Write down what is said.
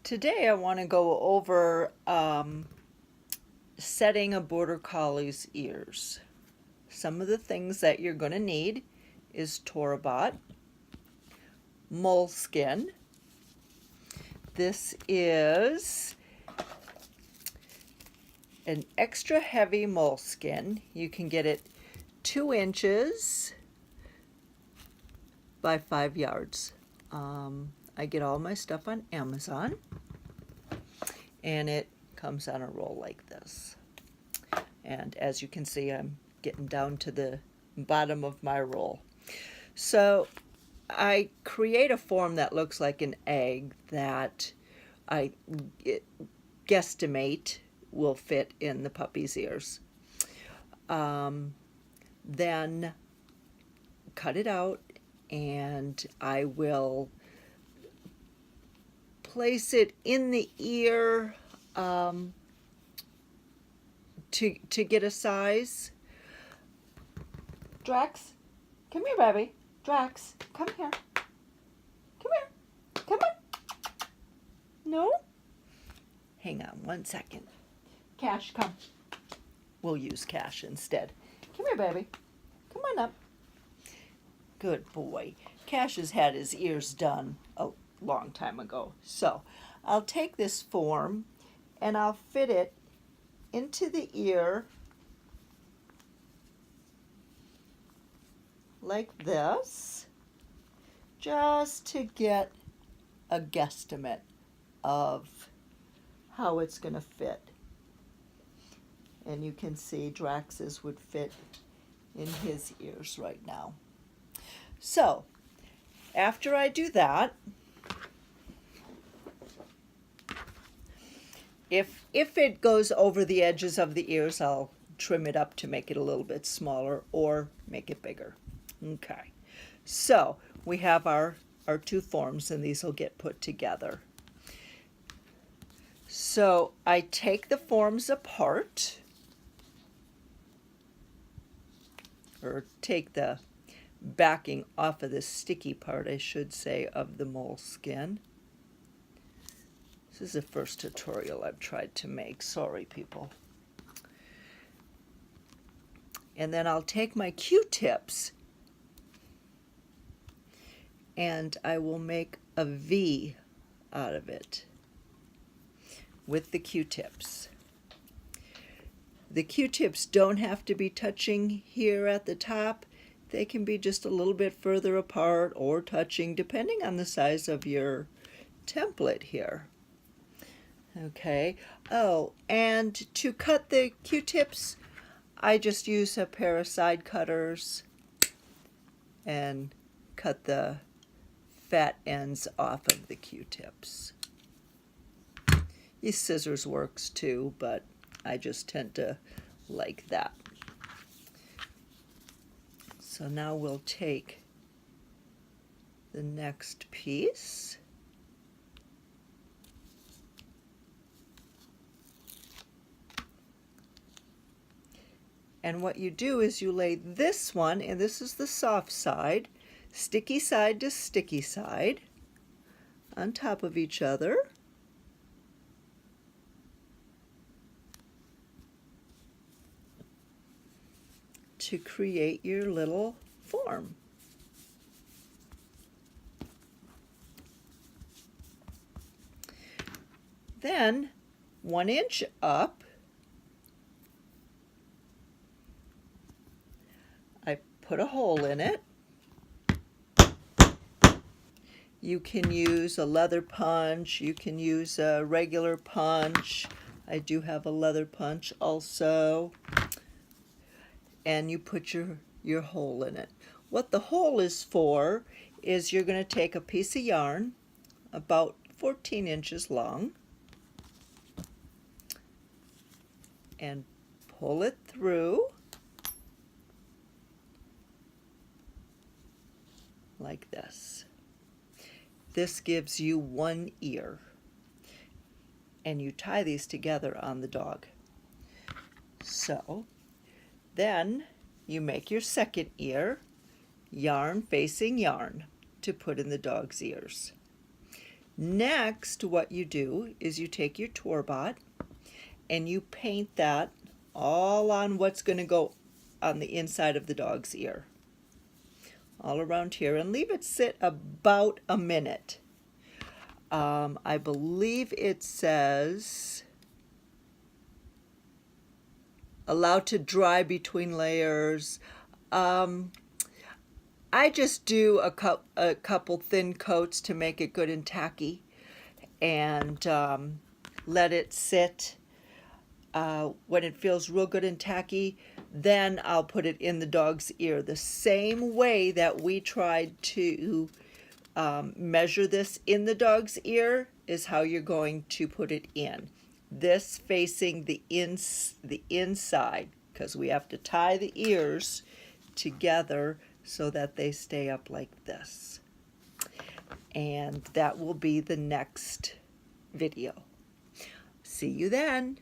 Today I want to go over setting a Border Collie's ears. Some of the things that you're going to need is Torabot, moleskin. This is an extra heavy moleskin. You can get it 2 inches by 5 yards. I get all my stuff on Amazon, and it comes on a roll like this. And as you can see, I'm getting down to the bottom of my roll. So I create a form that looks like an egg that I guesstimate will fit in the puppy's ears. Then cut it out, and I will place it in the ear to get a size. Drax, come here, baby. Drax, come here. Come here. Come on. No? Hang on 1 second. Cash, come. We'll use Cash instead. Come here, baby. Come on up. Good boy. Cash has had his ears done a long time ago. So I'll take this form and I'll fit it into the ear like this, just to get a guesstimate of how it's going to fit. And you can see Drax's would fit in his ears right now. So after I do that, if it goes over the edges of the ears, I'll trim it up to make it a little bit smaller or make it bigger. Okay, so we have our 2 forms, and these will get put together. So I take the forms apart, or take the backing off of the sticky part, I should say, of the moleskin. This is the first tutorial I've tried to make. Sorry, people. And then I'll take my Q-tips and I will make a V out of it with the Q-tips. The Q-tips don't have to be touching here at the top. They can be just a little bit further apart or touching, depending on the size of your template here. Okay. Oh, and to cut the Q-tips, I just use a pair of side cutters and cut the fat ends off of the Q-tips. These scissors works too, but I just tend to like that. So now we'll take the next piece. And what you do is you lay this one, and this is the soft side, sticky side to sticky side, on top of each other. To create your little form. Then 1 inch up, I put a hole in it. You can use a leather punch, you can use a regular punch. I do have a leather punch also. And you put your hole in it. What the hole is for is you're going to take a piece of yarn about 14 inches long and pull it through like this. This gives you 1 ear, and you tie these together on the dog. So then you make your second ear, yarn facing yarn, to put in the dog's ears. Next, what you do is you take your Torbot and you paint that all on what's going to go on the inside of the dog's ear. All around here, and leave it sit about a minute. I believe it says allowed to dry between layers. I just do a couple thin coats to make it good and tacky, and let it sit. When it feels real good and tacky, then I'll put it in the dog's ear. The same way that we tried to measure this in the dog's ear is how you're going to put it in. This facing the inside, because we have to tie the ears together so that they stay up like this. And that will be the next video. See you then.